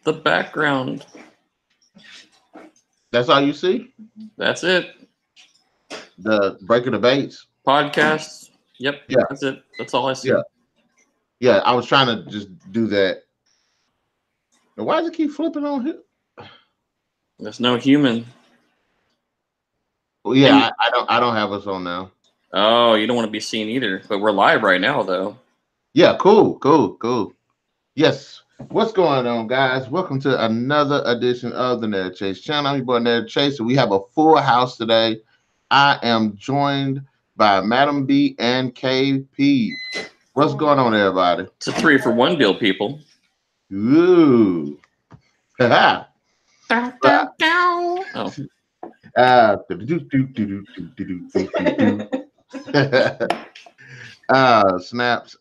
the background. That's all you see? That's it. The Breaking the Baits Podcasts. Yep. Yeah. That's it. That's all I see. Yeah. I was trying to just do that. Now, why does it keep flipping on here? There's no human. Well, yeah, I don't have us on now. Oh, you don't want to be seen either. But we're live right now, though. Yeah, cool. Yes. What's going on, guys? Welcome to another edition of the Narik Chase channel. I'm your boy Narik Chase, and we have a full house today. I am joined by Madam B and KP. What's going on, everybody? It's a 3-for-1 deal, people. Ooh. Oh. Snaps.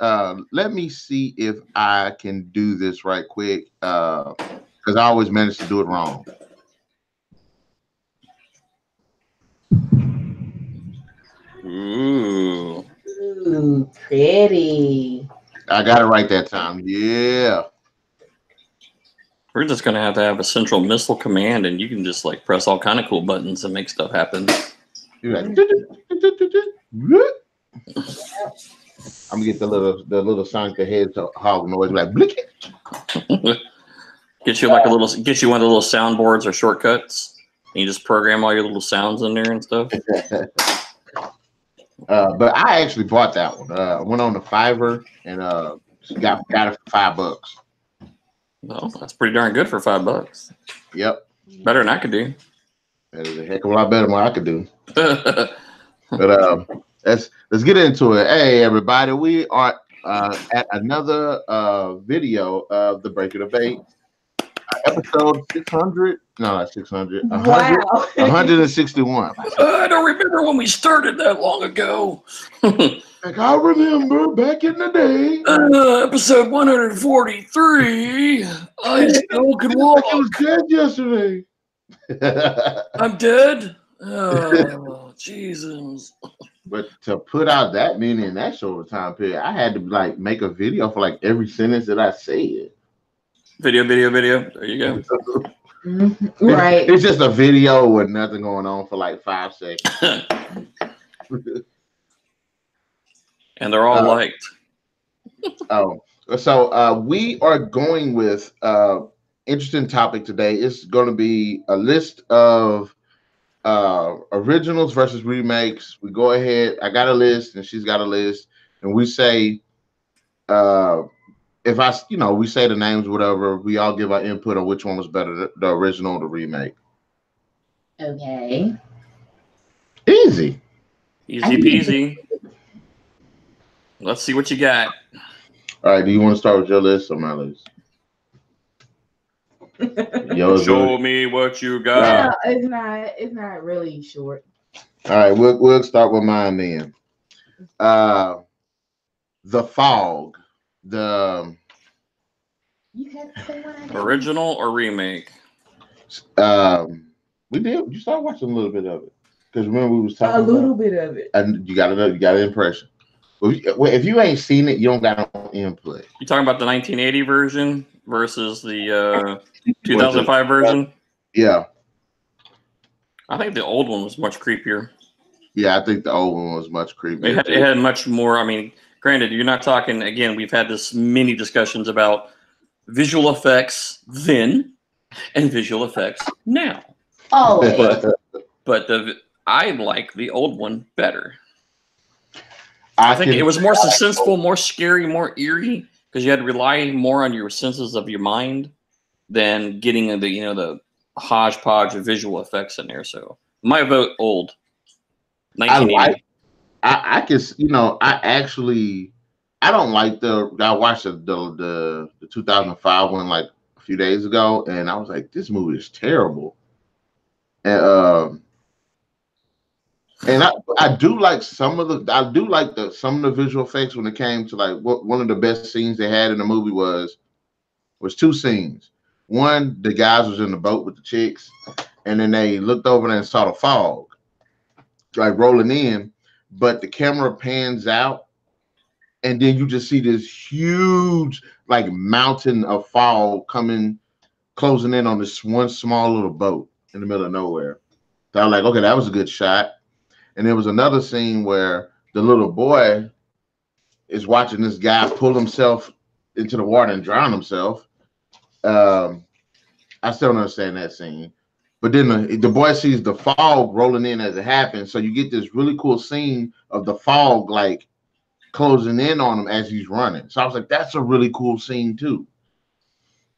Let me see if I can do this right quick. Because I always manage to do it wrong. Ooh, pretty. I got it right that time. Yeah. We're just gonna have to have a central missile command, and you can just like press all kind of cool buttons and make stuff happen. I'm gonna get the little Sonic the Hedgehog noise like blick. Get you one of the little soundboards or shortcuts, and you just program all your little sounds in there and stuff. But I actually bought that one. I went on the Fiverr and got it for $5. Well, that's pretty darn good for $5. Yep. Better than I could do. That is a heck of a lot better than what I could do. But let's get into it. Hey, everybody, we are at another video of the Breaking the Bait, episode 600. No, not 600. 100, Wow. 161. I don't remember when we started that long ago. Like I remember back in the day. Episode 143. I still can walk. I was dead yesterday. I'm dead. Oh, Jesus. But to put out that many in that short time period, I had to like make a video for like every sentence that I said. Video. There you go. Right. It's just a video with nothing going on for like 5 seconds. And they're all liked. So we are going with interesting topic today. It's going to be a list of originals versus remakes. We go ahead. I got a list, and she's got a list, and we say, if we say the names, whatever. We all give our input on which one was better, the original or the remake. Okay. Easy Peasy. Let's see what you got. All right. Do you want to start with your list or my list? Show me what you got. No, it's not really short. All right, we'll start with mine then. The Fog. You had to say what I did. Original or remake? We did. You started watching a little bit of it because remember we was talking a little bit of it, and you got an impression. Well, if you ain't seen it, you don't got no input. You talking about the 1980 version versus the 2005 version? Yeah. I think the old one was much creepier. Yeah, I think the old one was much creepier. It had much more. I mean, granted, you're not talking, again, we've had this many discussions about visual effects then and visual effects now. Oh, but I like the old one better. I think it was more suspenseful, more scary, more eerie, because you had to rely more on your senses of your mind than getting the hodgepodge of visual effects in there. So my vote, old. 1980. I don't like I watched the 2005 one like a few days ago, and I was like, this movie is terrible. And I do like some of the visual effects when it came to like one of the best scenes they had in the movie was 2 scenes. One, the guys was in the boat with the chicks, and then they looked over there and saw the fog like rolling in, but the camera pans out, and then you just see this huge like mountain of fog coming closing in on this one small little boat in the middle of nowhere. So I was like, okay, that was a good shot. And there was another scene where the little boy is watching this guy pull himself into the water and drown himself. I still don't understand that scene. But then the boy sees the fog rolling in as it happens. So you get this really cool scene of the fog like closing in on him as he's running. So I was like, that's a really cool scene too.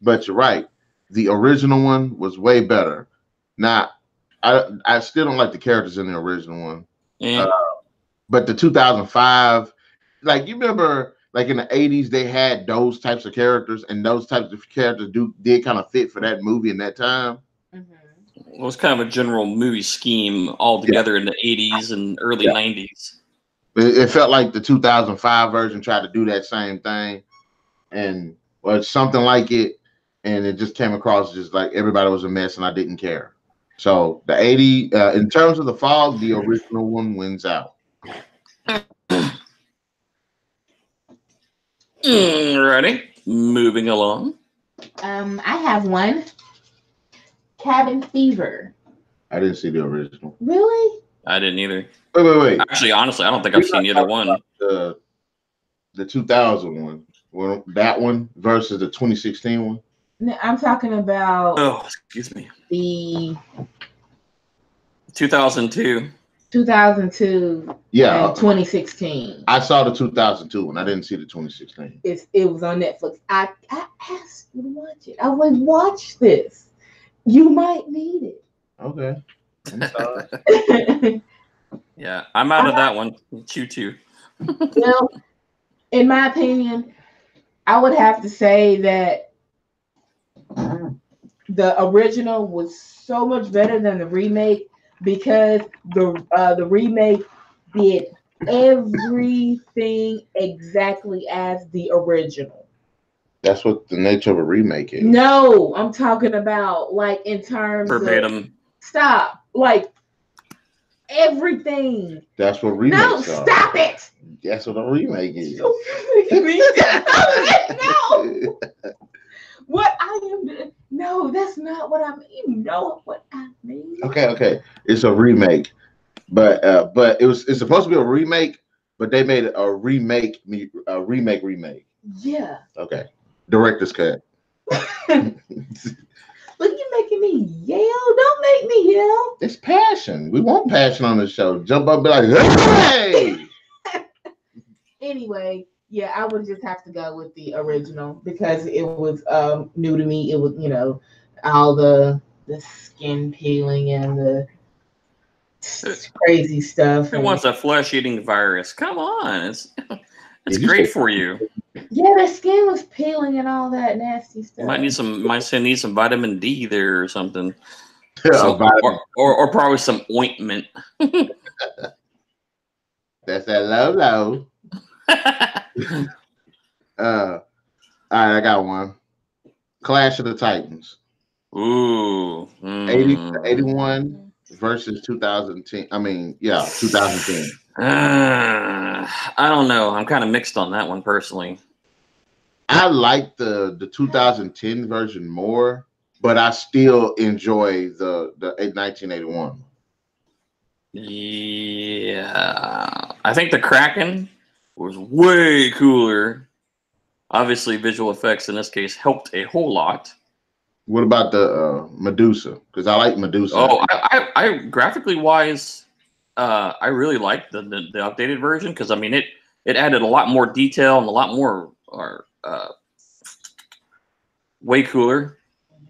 But you're right. The original one was way better. Now, I still don't like the characters in the original one. Yeah. But the 2005, like you remember, like in the 80s, they had those types of characters, and those types of characters did kind of fit for that movie in that time. It was kind of a general movie scheme altogether in the 80s and early 90s. It felt like the 2005 version tried to do that same thing, and something like it, and it just came across just like everybody was a mess, and I didn't care. So the 80, in terms of the fog, the original one wins out. Ready? Moving along. I have one. Cabin Fever. I didn't see the original. Really? I didn't either. Wait. Actually, honestly, I don't think I've seen either one. The 2000 one. Well, that one versus the 2016 one. No, I'm talking about. Oh, excuse me. The 2002. 2002. Yeah. And 2016. I saw the 2002 one. I didn't see the 2016. It was on Netflix. I asked you to watch it. I was like, watch this. You might need it. Okay. I'm sorry. Yeah, I'm out of that one. You too. Well, in my opinion, I would have to say that the original was so much better than the remake because the remake did everything exactly as the original. That's what the nature of a remake is. No, I'm talking about like in terms verbatim. of stop, like everything. That's what remakes No, are. stop it. That's what a remake is. No. What I am. No, that's not what I mean. You know what I mean. Okay. It's a remake, but it's supposed to be a remake, but they made it a remake. Yeah. Okay. Director's cut. Look, you making me yell. Don't make me yell. It's passion. We want passion on the show. Jump up and be like, hey! Anyway, yeah, I would just have to go with the original because it was new to me. It was, all the skin peeling and the crazy stuff. Who wants a flesh-eating virus? Come on. It's great for you. Yeah, the skin was peeling and all that nasty stuff. Might need some vitamin D there or something. Yeah, or probably some ointment. That's that low. All right, I got one. Clash of the Titans. Ooh. 81 versus 2010. 2010. I don't know. I'm kind of mixed on that one personally. I like the 2010 version more, but I still enjoy the 1981. Yeah, I think the Kraken was way cooler. Obviously, visual effects in this case helped a whole lot. What about the Medusa? Because I like Medusa. Oh, I graphically wise, I really liked the updated version because I mean it added a lot more detail and a lot more way cooler.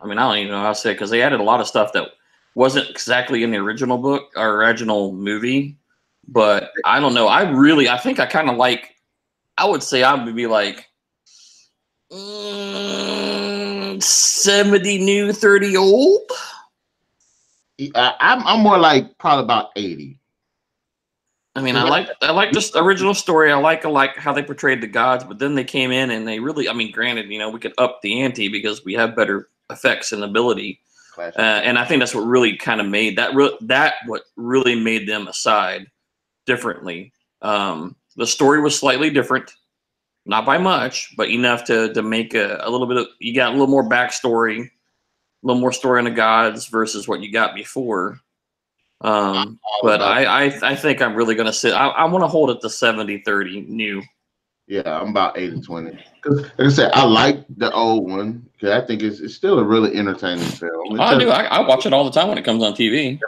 I mean, I don't even know how to say it because they added a lot of stuff that wasn't exactly in the original book or original movie. But I don't know. I think I kind of like. I would say I would be like 70 new, 30 old. I'm more like probably about 80. I mean, I like just the original story. I like how they portrayed the gods, but then they came in and they really, I mean, granted, we could up the ante because we have better effects and ability, and I think that's what really kind of made what really made them aside differently. The story was slightly different, not by much, but enough to make a little bit of. You got a little more backstory. little more story on the gods versus what you got before. But I think I'm really gonna sit. I want to hold it to 70-30 new. Yeah, I'm about 80-20. Because like I said, I like the old one because I think it's still a really entertaining film. I do. I watch it all the time when it comes on TV.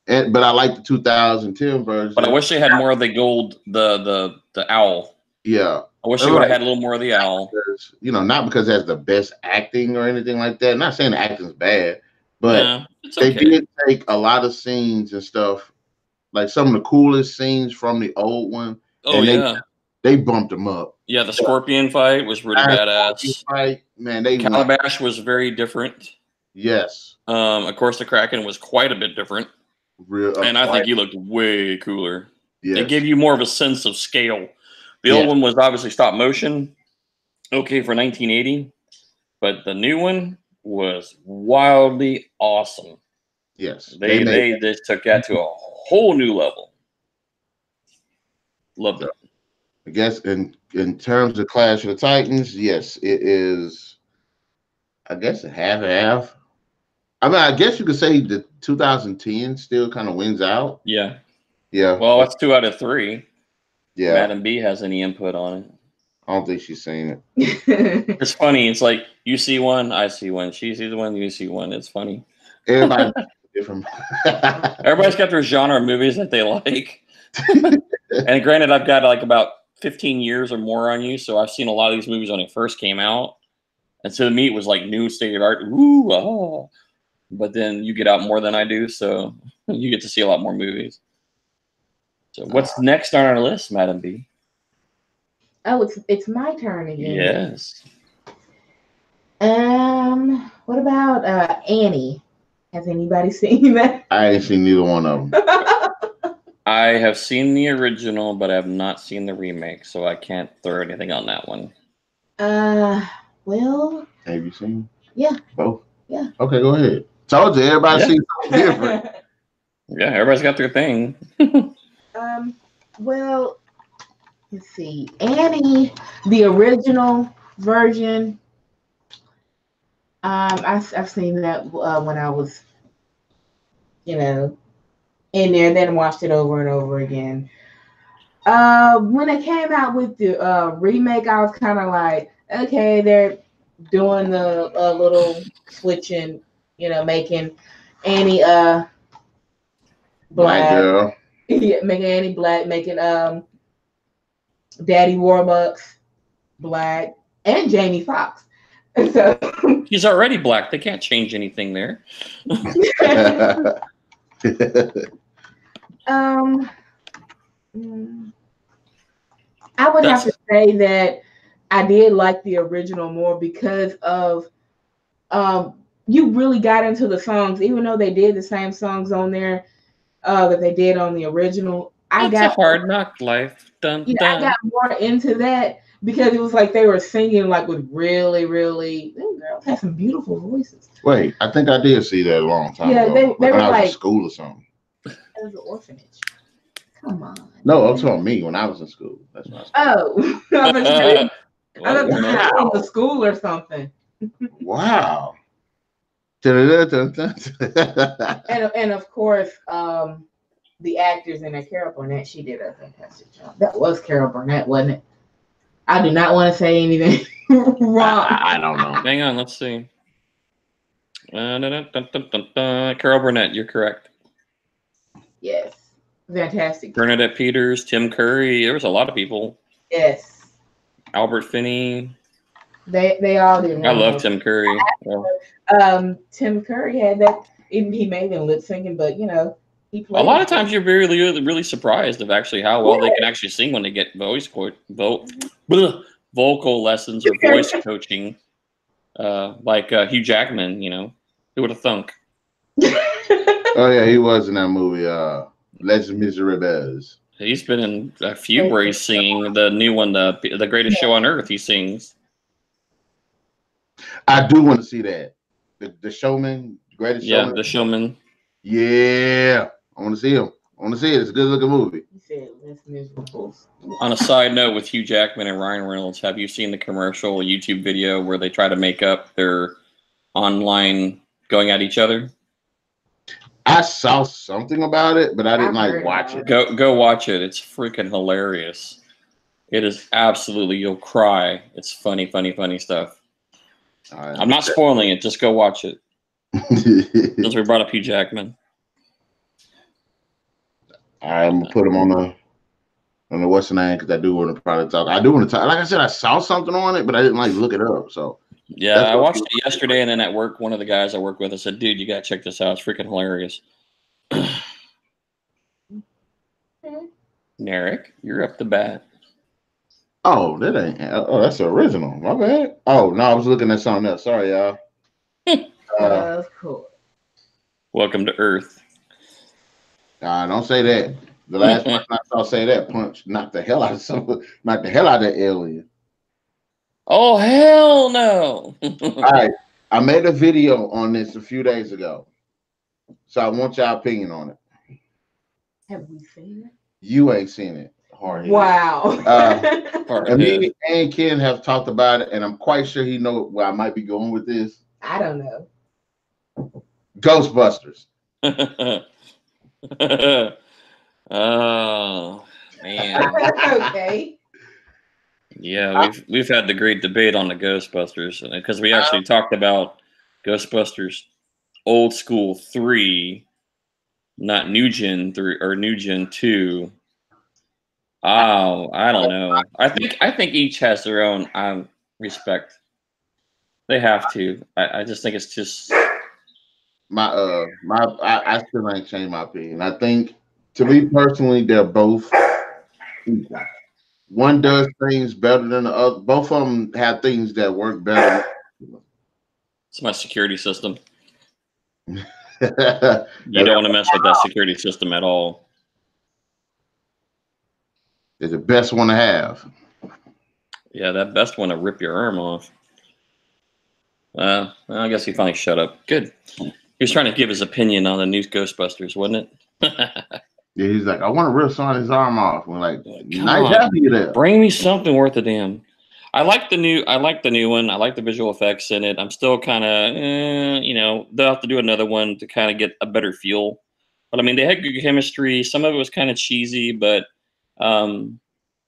But I like the 2010 version. But I wish they had more of the gold, the owl. Yeah. I wish they would have had a little more of the owl. Because, not because it has the best acting or anything like that. I'm not saying the acting's bad, but they did take a lot of scenes and stuff, like some of the coolest scenes from the old one. Oh, and they bumped them up. Yeah, the scorpion fight was really badass. Fight, man, Calabash was very different. Yes. Of course, the Kraken was quite a bit different. And I think he looked way cooler. Yes. It gave you more of a sense of scale. The old one was obviously stop motion. Okay, for 1980. But the new one was wildly awesome. Yes. They just took that to a whole new level. Loved it. I guess in terms of Clash of the Titans, yes, it is, I guess, a half. I mean, I guess you could say the 2010 still kind of wins out. Yeah. Yeah. Well, that's 2 out of 3. Yeah. Madam B has any input on it. I don't think she's seen it. It's funny. It's like you see one, I see one. She sees one, you see one. It's funny. Everybody different. Everybody's got their genre of movies that they like. And granted, I've got like about 15 years or more on you, so I've seen a lot of these movies when they first came out. And so to me, it was like new state of art. Ooh, oh. But then you get out more than I do, so you get to see a lot more movies. So what's next on our list, Madam B? Oh, it's my turn again. Yes. What about Annie? Has anybody seen that? I ain't seen neither one of them. I have seen the original, but I have not seen the remake, so I can't throw anything on that one. Well. Have you seen? Yeah. Both? Yeah. Okay, go ahead. Told you, everybody sees something different. Yeah, everybody's got their thing. Well, let's see. Annie, the original version. I've seen that when I was, in there, then watched it over and over again. When it came out with the remake, I was kind of like, okay, they're doing the little switching, making Annie black girl. Yeah, making Annie black, making Daddy Warbucks black, and Jamie Foxx. So he's already black. They can't change anything there. I would have to say that I did like the original more because of you really got into the songs, even though they did the same songs on there that they did on the original. It's a hard knock life. Dun, dun. I got more into that because it was like they were singing like with really, really, them girls had some beautiful voices. Wait, I think I did see that a long time ago. They were when I was like in school or something. It was an orphanage. Come on. No, I'm talking me when I was in school. That's what I was I thought you were in the school or something. Wow. And of course, the actors in there, Carol Burnett, she did a fantastic job. That was Carol Burnett, wasn't it? I do not want to say anything wrong. I don't know. Hang on, let's see. Carol Burnett, you're correct. Yes. Fantastic. Bernadette Peters, Tim Curry. There was a lot of people. Yes. Albert Finney. They all did. I love Tim Curry. Tim Curry had that. He may have been lip syncing, but he played. A lot of times you're really surprised of actually how well they can actually sing when they get vocal lessons or voice coaching. Like Hugh Jackman, who would have thunk? Oh yeah, he was in that movie. Les Miserables. He's been in a few where he's singing the new one, the Greatest Show on Earth. He sings. I do want to see that. The Showman, Greatest Showman. Yeah, The Showman. Yeah, I want to see him. I want to see it. It's a good looking movie. You said Les Miserables. On a side note, with Hugh Jackman and Ryan Reynolds, have you seen the commercial YouTube video where they try to make up their online going at each other? I saw something about it, but I didn't like watch it. Go watch it. It's freaking hilarious. It is absolutely, you'll cry. It's funny, funny, funny stuff. I'm not spoiling it. Just go watch it. Since we brought up Hugh Jackman. I'm gonna put him on the what's the name, because I do want to probably talk. I do want to talk. Like I said, I saw something on it, but I didn't like look it up. So yeah, I watched it yesterday, and then at work, one of the guys I work with, I said, "Dude, you gotta check this out. It's freaking hilarious." Narik, you're up to bat. Oh, that ain't. Oh, that's the original. My bad. Oh no, I was looking at something else. Sorry, y'all. Of course. Welcome to Earth. Don't say that. The last person I saw say that knocked the hell out of that alien. Oh hell no! All right, I made a video on this a few days ago, so I want your opinion on it. Have we seen it? You ain't seen it. Wow. And me and Ken have talked about it, and I'm quite sure he knows where I might be going with this. I don't know. Ghostbusters. Oh man. Okay. Yeah, we've had the great debate on the Ghostbusters because we actually talked about Ghostbusters old school 3, not new gen 3 or new gen 2. Oh, I don't know. I think each has their own respect. They have to. I just think it's just I still ain't changed my opinion. I think, to me personally, they're both equal. One does things better than the other. Both of them have things that work better. It's my security system. You don't want to mess with that security system at all. It's the best one to have. Yeah, that best one to rip your arm off. I guess he finally shut up. Good. He was trying to give his opinion on the new Ghostbusters, wasn't it? Yeah, he's like, I want to rip Sonny's arm off. We're like, nice having you there. Bring me something worth a damn. I like the new one. I like the visual effects in it. I'm still kind of, they'll have to do another one to kind of get a better feel. But I mean, they had good chemistry. Some of it was kind of cheesy, but, and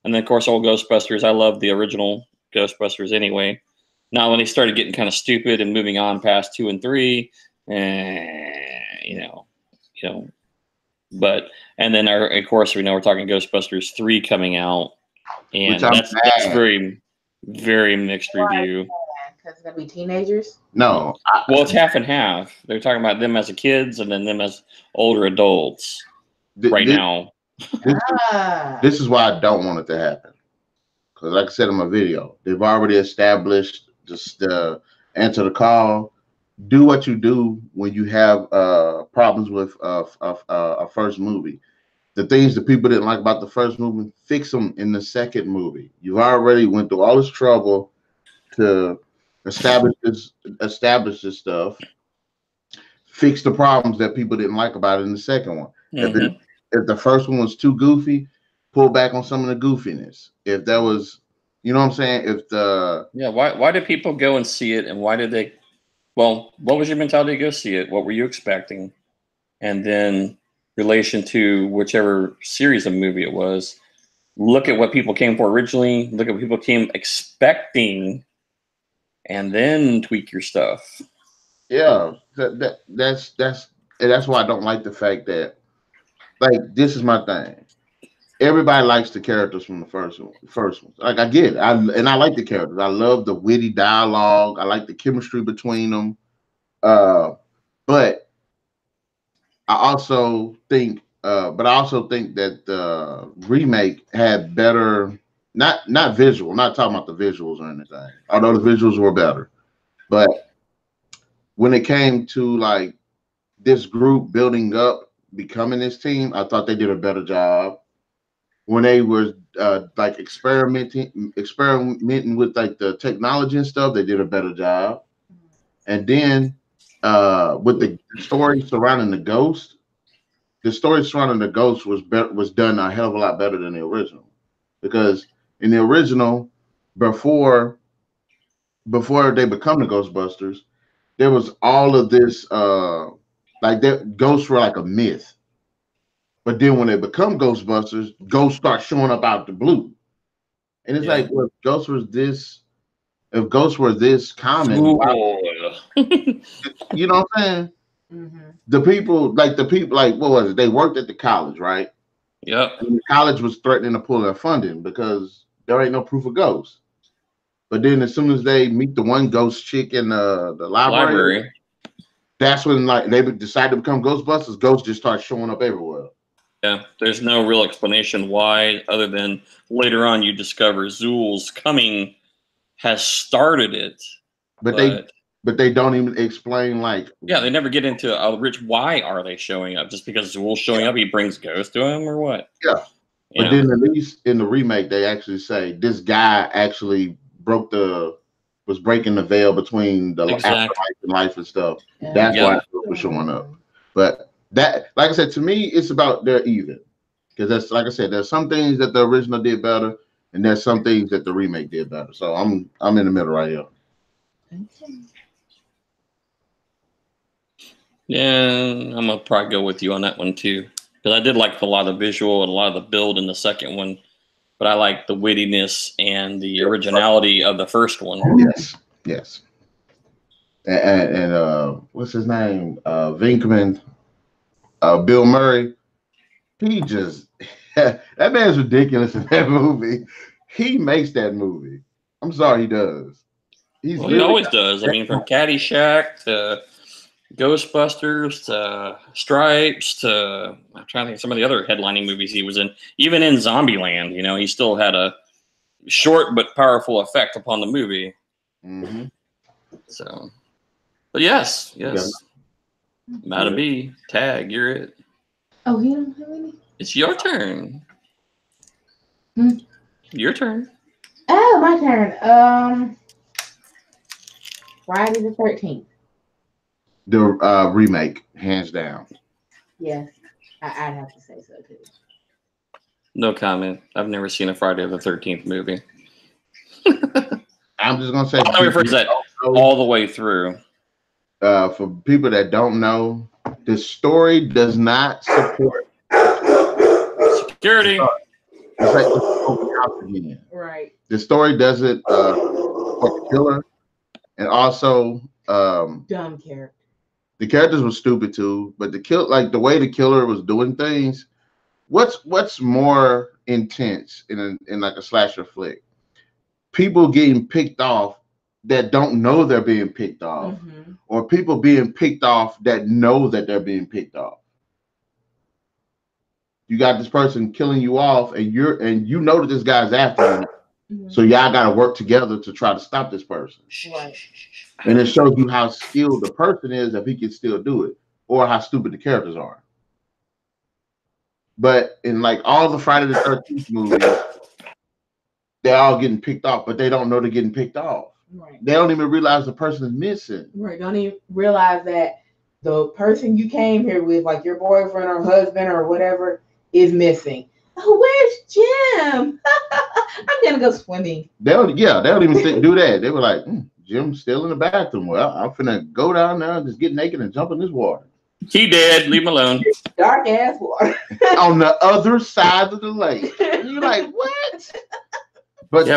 then of course, old Ghostbusters. I love the original Ghostbusters anyway. Now, when they started getting kind of stupid and moving on past 2 and 3, but and then of course we know we're talking Ghostbusters 3 coming out, and that's very, very mixed review. Because it's gonna be teenagers. No, well, it's half and half. They're talking about them as kids and then them as older adults. Now, this is why I don't want it to happen. Because, like I said in my video, they've already established just answer the call. Do what you do when you have problems with a first movie. The things that people didn't like about the first movie, fix them in the second movie. You've already went through all this trouble to establish this stuff. Fix the problems that people didn't like about it in the second one. Mm-hmm. If the first one was too goofy, pull back on some of the goofiness. If that was, you know what I'm saying? Why did people go and see it, and why did they? Well, what was your mentality to go see it? What were you expecting? And then relation to whichever series of movie it was, look at what people came for originally, look at what people came expecting, and then tweak your stuff. Yeah, that's why I don't like the fact that, like, this is my thing. Everybody likes the characters from the first one. Like, I get it. I like the characters. I love the witty dialogue. I like the chemistry between them. But I also think that the remake had better, not visual, not talking about the visuals or anything, although the visuals were better. But when it came to like this group building up, becoming this team, I thought they did a better job. When they were like experimenting with like the technology and stuff, they did a better job. And then with the story surrounding the ghost, was done a hell of a lot better than the original. Because in the original, before they become the Ghostbusters, there was all of this like that ghosts were like a myth. But then when they become Ghostbusters, ghosts start showing up out the blue. And it's like, well, if ghosts were this common, you know what I'm saying? Mm-hmm. The people, like, what was it? They worked at the college, right? Yep. And the college was threatening to pull their funding because there ain't no proof of ghosts. But then as soon as they meet the one ghost chick in the library, that's when like they decide to become Ghostbusters. Ghosts just start showing up everywhere. Yeah, there's no real explanation why, other than later on you discover Zool's coming has started it. But they don't even explain like. Yeah, they never get into Rich. Why are they showing up? Just because Zool's showing up, he brings ghosts to him, or what? Yeah, but then at least in the remake, they actually say this guy actually was breaking the veil between the afterlife and life and stuff. Yeah. That's why it was showing up. But that, like I said, to me, it's about they're even. Because that's like I said, there's some things that the original did better, and there's some things that the remake did better. So I'm in the middle right here. Okay. Yeah, I'm gonna probably go with you on that one too. Because I did like a lot of visual and a lot of the build in the second one, but I like the wittiness and the originality of the first one. Yes. And what's his name? Venkman, Bill Murray. He just that man's ridiculous in that movie. He makes that movie. I'm sorry, he does. He always does. I mean, from Caddyshack to Ghostbusters to Stripes to I'm trying to think of some of the other headlining movies he was in. Even in Zombieland, you know, he still had a short but powerful effect upon the movie. Mm-hmm. So, but yes. Mata B, tag, you're it. Oh, he don't have any? It's your turn. Your turn. Oh, my turn. Friday the 13th. The remake, hands down. Yes, I'd have to say so too. No comment. I've never seen a Friday the 13th movie. I'm just gonna say. Let me rephrase that all the way through. For people that don't know, the story does not support security. It's like open house again. Right. The story doesn't support the killer, and also dumb character. The characters were stupid too, but the way the killer was doing things. What's more intense in like a slasher flick? People getting picked off that don't know they're being picked off, or people being picked off that know that they're being picked off. You got this person killing you off, and you know that this guy's after you, so y'all got to work together to try to stop this person. Right. And it shows you how skilled the person is if he can still do it, or how stupid the characters are. But in like all the Friday the 13th movies, they're all getting picked off, but they don't know they're getting picked off. Right. They don't even realize the person is missing. Right. Don't even realize that the person you came here with, like your boyfriend or husband or whatever, is missing. Oh, where's Jim? I'm gonna go swimming. They don't even do that. They were like, Jim's still in the bathroom. Well, I'm finna go down there and just get naked and jump in this water. He dead. Leave him alone. Dark ass water. On the other side of the lake. And you're like, what? But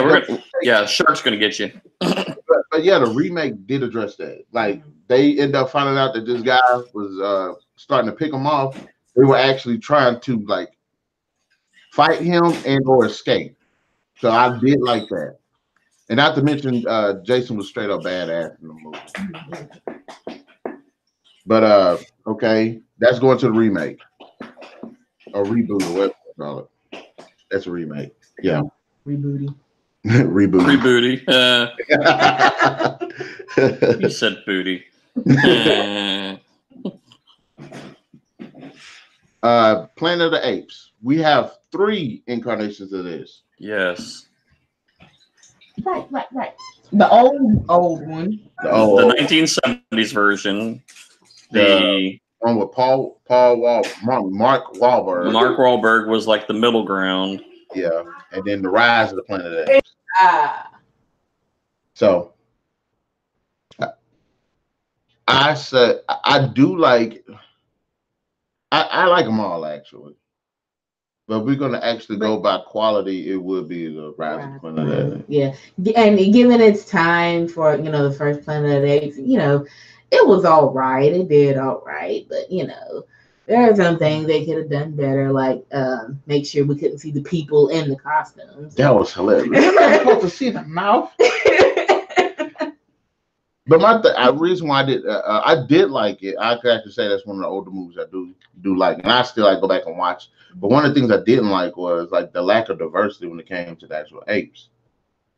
yeah, shark's gonna get you. but yeah, the remake did address that. Like they end up finding out that this guy was starting to pick him off. They were actually trying to like fight him and or escape. So I did like that. And not to mention Jason was straight up badass in the movie. But okay, that's going to the remake. Or reboot or whatever you call it. That's a remake. Yeah. Rebooty. Rebooty. You said booty. Planet of the Apes. We have 3 incarnations of this. Yes. Right. The old one. The 1970s version. The one with Mark Wahlberg. Mark Wahlberg was like the middle ground. Yeah. And then the Rise of the Planet of the Apes. So I said I do like. I like them all actually, but we're gonna actually go by quality. It would be the Rise of Planet of the Apes. Yeah, and given its time for the first Planet of the Apes, it was all right. It did all right, but there are some things they could have done better, like make sure we couldn't see the people in the costumes. That was hilarious. You're not supposed to see the mouth. But reason why I did like it. I could actually say that's one of the older movies I do like, and I still like go back and watch. But one of the things I didn't like was like the lack of diversity when it came to the actual apes.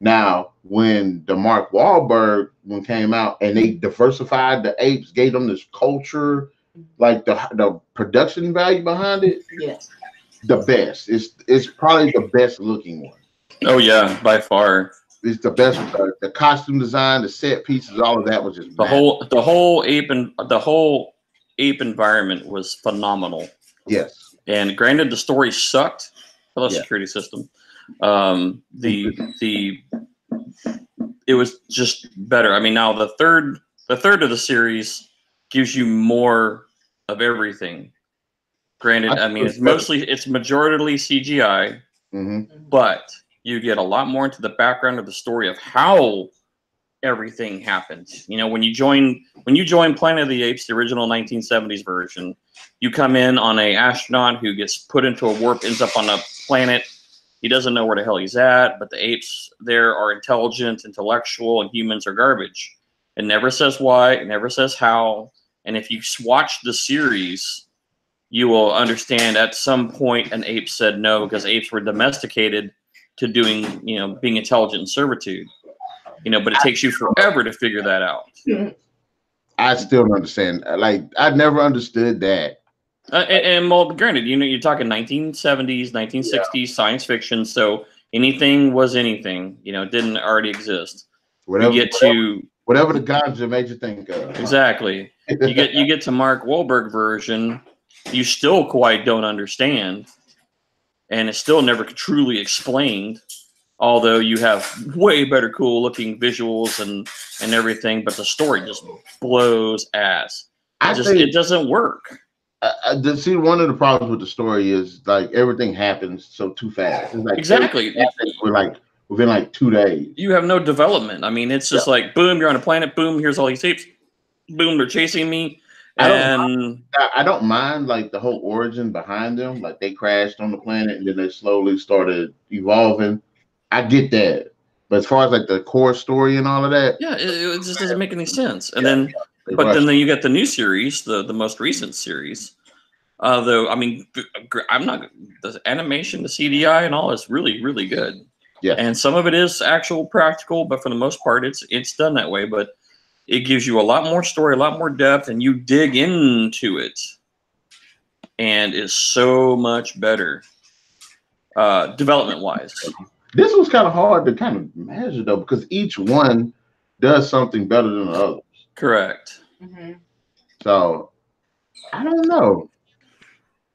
Now, when the Mark Wahlberg one came out and they diversified the apes, gave them this culture, like the production value behind it. Yes, the best. It's probably the best looking one. Oh yeah, by far. It's the best. The costume design, the set pieces, all of that was just the whole ape environment was phenomenal. Yes. And granted, the story sucked. Hello, security system. It was just better. I mean, now the third of the series gives you more of everything. Granted, I mean it's majority CGI, but you get a lot more into the background of the story of how everything happens. When you join Planet of the Apes, the original 1970s version, you come in on a astronaut who gets put into a warp, ends up on a planet. He doesn't know where the hell he's at, but the apes there are intelligent, intellectual, and humans are garbage. It never says why, it never says how. And if you watch the series, you will understand at some point an ape said no, because apes were domesticated to doing, being intelligent in servitude. But it takes you forever to figure that out. I still don't understand. Like, I never understood that. And well, granted, you're talking 1970s, 1960s science fiction, so anything was anything. It didn't already exist. Whatever the ganja made you think of. Exactly. You get to Mark Wahlberg version, you still quite don't understand, and it's still never truly explained. Although you have way better cool looking visuals and everything, but the story just blows ass. It doesn't work. See, one of the problems with the story is like everything happens so too fast. It's like exactly. Within like 2 days. You have no development. I mean, it's just like boom, you're on a planet. Boom, here's all these apes. Boom, they're chasing me. I don't mind like the whole origin behind them. Like they crashed on the planet and then they slowly started evolving. I get that, but as far as like the core story and all of that, it just doesn't make any sense. And then you get the new series, the most recent series. Though I mean, the animation, the CGI, and all is really, really good. Yeah, and some of it is actual practical, but for the most part, it's done that way. But it gives you a lot more story, a lot more depth, and you dig into it, and it's so much better, development wise. This was kind of hard to kind of measure though, because each one does something better than the others. Correct. So I don't know.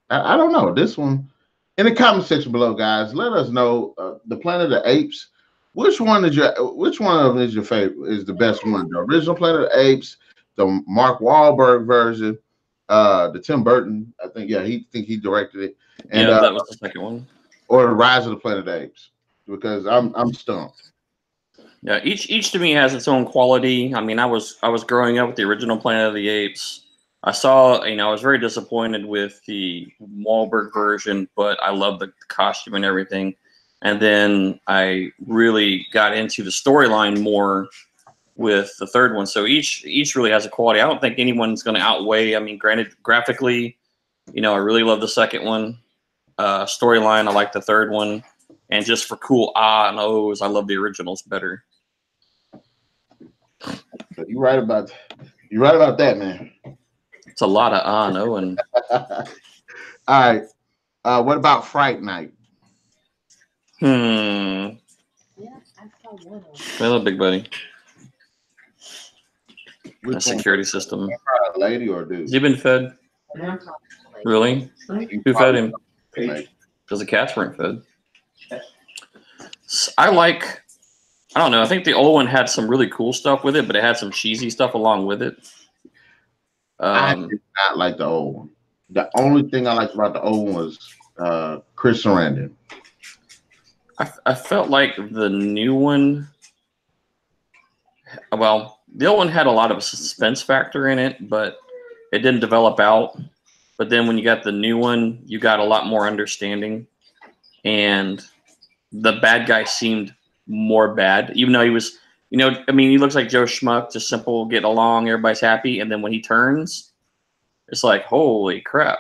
I don't know. This one, in the comment section below, guys, let us know the Planet of the Apes. Which one of them is your favorite? Is the best one? The original Planet of the Apes, the Mark Wahlberg version, the Tim Burton. I think he directed it. And that was the second one. Or the Rise of the Planet of the Apes. Because I'm stumped. Yeah, each to me has its own quality. I mean, I was growing up with the original Planet of the Apes. I saw, I was very disappointed with the Wahlberg version, but I love the costume and everything. And then I really got into the storyline more with the third one. So each really has a quality. I don't think anyone's going to outweigh. I mean, granted, graphically, I really love the second one. Storyline, I like the third one. And just for cool and ohs, I love the originals better. You're right about that, man. It's a lot of and oh and. All right. What about Fright Night? Yeah, I saw one. Hello, big buddy. Which security system. Lady or dude? Has he been fed? Really? Who fed him? Because the cats weren't fed. I don't know. I think the old one had some really cool stuff with it, but it had some cheesy stuff along with it. I did not like the old one. The only thing I liked about the old one was Chris Sarandon. I felt like the new one. Well, the old one had a lot of suspense factor in it, but it didn't develop out. But then when you got the new one, you got a lot more understanding, and the bad guy seemed more bad, even though he was, I mean, he looks like Joe Schmuck, just simple, get along, everybody's happy, and then when he turns, it's like, holy crap,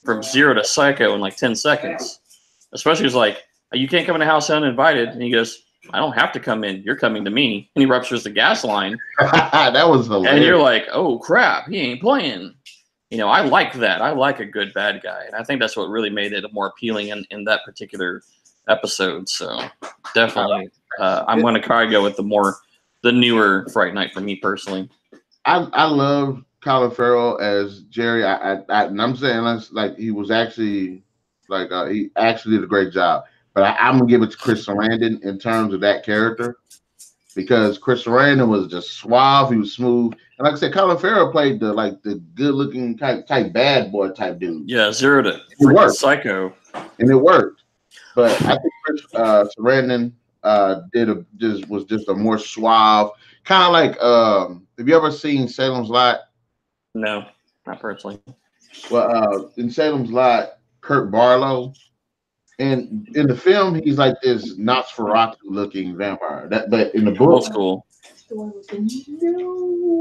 from zero to psycho in like 10 seconds. Especially, he's like, you can't come in the house uninvited, and he goes, I don't have to come in. You're coming to me. And he ruptures the gas line. That was hilarious. And you're like, oh, crap. He ain't playing. I like that. I like a good bad guy. And I think that's what really made it more appealing in that particular episode. So definitely, I'm going to probably go with the newer Fright Night for me personally. I love Colin Farrell as Jerry. And I'm saying like he was actually like he actually did a great job. But I'm gonna give it to Chris Sarandon in terms of that character, because Chris Sarandon was just suave. He was smooth, and like I said, Colin Farrell played the good-looking type bad boy type dude. Yeah, zero to psycho, and it worked. But I think Chris Sarandon was just a more suave, kind of like. Have you ever seen Salem's Lot? No, not personally. Well, in Salem's Lot, Kurt Barlow. And in the film, he's like this Nosferatu-looking vampire. But in the book, old school.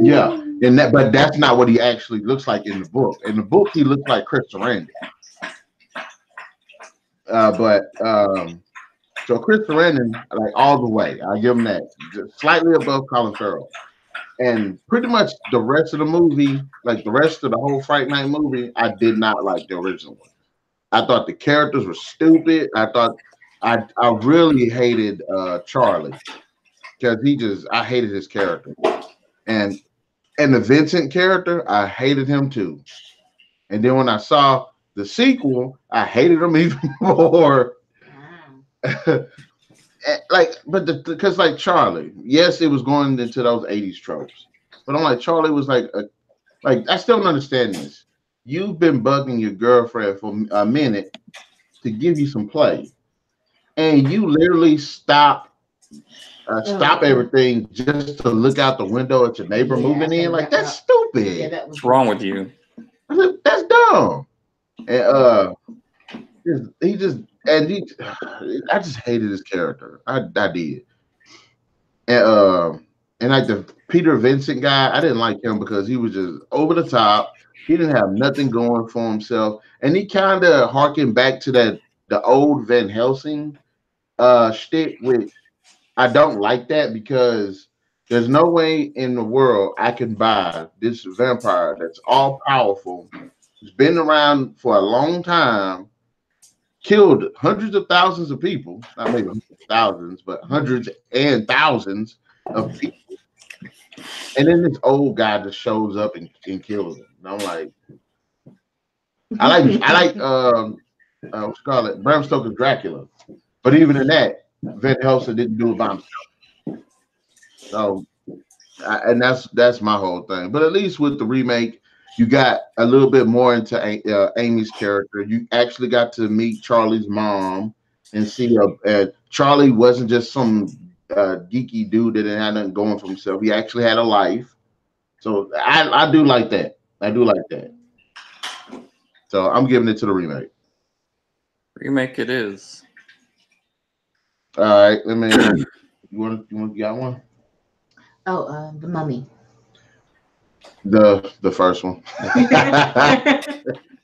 Yeah, but that's not what he actually looks like in the book. In the book, he looks like Chris Sarandon. So Chris Sarandon, like all the way, I give him that, just slightly above Colin Farrell. And pretty much the rest of the movie, like the rest of the whole Fright Night movie, I did not like the original one. I thought the characters were stupid. I really hated Charlie, because I hated his character. And the Vincent character, I hated him too. And then when I saw the sequel, I hated him even more. Because like Charlie, yes, it was going into those 80s tropes. But I'm like, Charlie was like I still don't understand this. You've been bugging your girlfriend for a minute to give you some play, and you literally stop everything just to look out the window at your neighbor moving in. Like, that's stupid. Yeah, what's wrong with you? That's dumb. And I just hated his character. I did. And like the Peter Vincent guy, I didn't like him because he was just over the top. He didn't have nothing going for himself, and he kind of harkened back to the old Van Helsing shtick, which I don't like that, because there's no way in the world I can buy this vampire that's all powerful, who's been around for a long time, killed hundreds of thousands of people, not maybe thousands, but hundreds and thousands of people. And then this old guy just shows up and kills him. And I'm like, I like what's called it, Bram Stoker's Dracula. But even in that, Van Helsing didn't do it by himself. So, and that's my whole thing. But at least with the remake, you got a little bit more into Amy's character. You actually got to meet Charlie's mom and see Charlie wasn't just some geeky dude that didn't have nothing going for himself. He actually had a life. So I do like that. I do like that. So I'm giving it to the remake. Remake it is. All right, let me. You got one? Oh, The Mummy. The first one.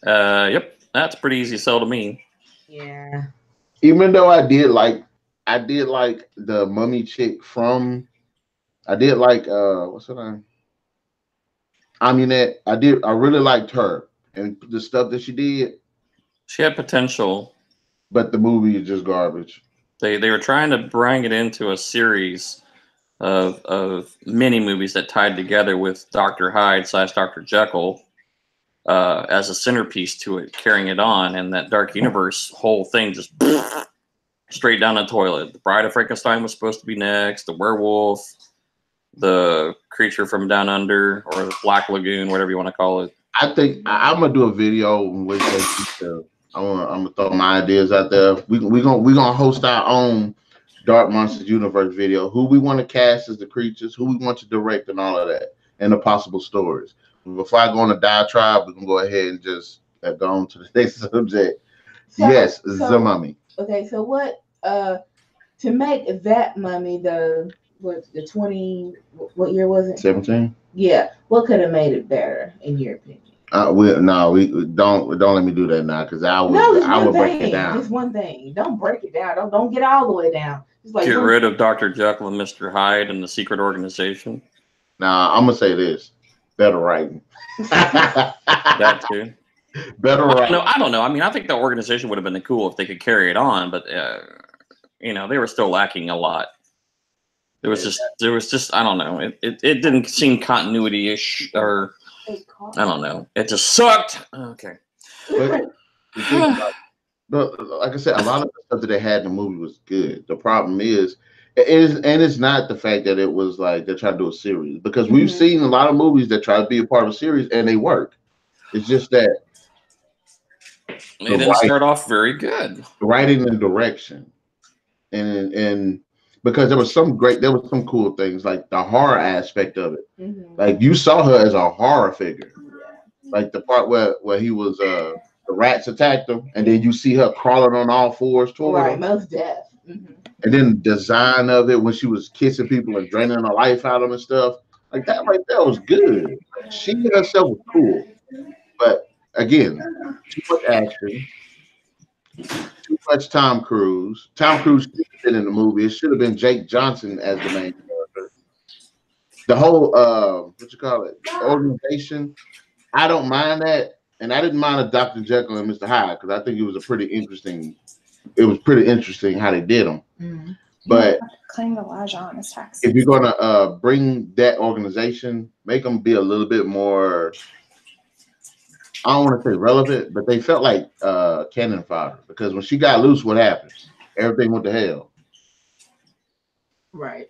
Yep, that's pretty easy sell to me. Yeah. Even though I did like the mummy chick from. I did like what's her name? Amunet. I really liked her and the stuff that she did. She had potential, but the movie is just garbage. They were trying to bring it into a series of mini movies that tied together with Dr. Hyde / Dr. Jekyll as a centerpiece to it, carrying it on, and that Dark Universe whole thing just straight down the toilet. The Bride of Frankenstein was supposed to be next, the werewolf. the creature from down under or the Black Lagoon, whatever you want to call it. I think I'm gonna do a video in which I'm gonna throw my ideas out there. We're gonna host our own Dark Monsters Universe video. Who we want to cast as the creatures, who we want to direct, and all of that, and the possible stories. Before I go on a diatribe, we can go ahead and just go on to the next subject. So, yes, the mummy. Okay, so what? To make that mummy the 20? What year was it? 17. Yeah. What could have made it better, in your opinion? We don't let me do that now, because I would break it down. Just one thing. Don't break it down. Don't get all the way down. Just like get rid of Dr. Jekyll and Mr. Hyde and the secret organization. Now I'm gonna say this: better writing. That too. Better writing. No, I don't know. I mean, I think the organization would have been cool if they could carry it on, but they were still lacking a lot. There was just I don't know. It didn't seem continuity-ish, or I don't know. It just sucked. Okay. But like I said, a lot of the stuff that they had in the movie was good. The problem is it's not the fact that it was like they're trying to do a series, because we've seen a lot of movies that try to be a part of a series and they work. It's just that they didn't start off very good. Writing and direction, and because there was some cool things, like the horror aspect of it. Like you saw her as a horror figure, like the part where he was the rats attacked him, and then you see her crawling on all fours toward him. Most deaf. And then the design of it when she was kissing people and draining her life out of them and stuff, like that right there was good. She herself was cool, but again, too much action, too much Tom Cruise. Tom Cruise should have been in the movie. It should have been Jake Johnson as the main character. The whole organization, I don't mind that, and I didn't mind a Dr. Jekyll and Mr. Hyde, because I think it was pretty interesting how they did them. But claim the Elijah on his tax. If you're gonna bring that organization, make them be a little bit more, I don't want to say relevant, but they felt like cannon fodder, because when she got loose, what happened? Everything went to hell. Right.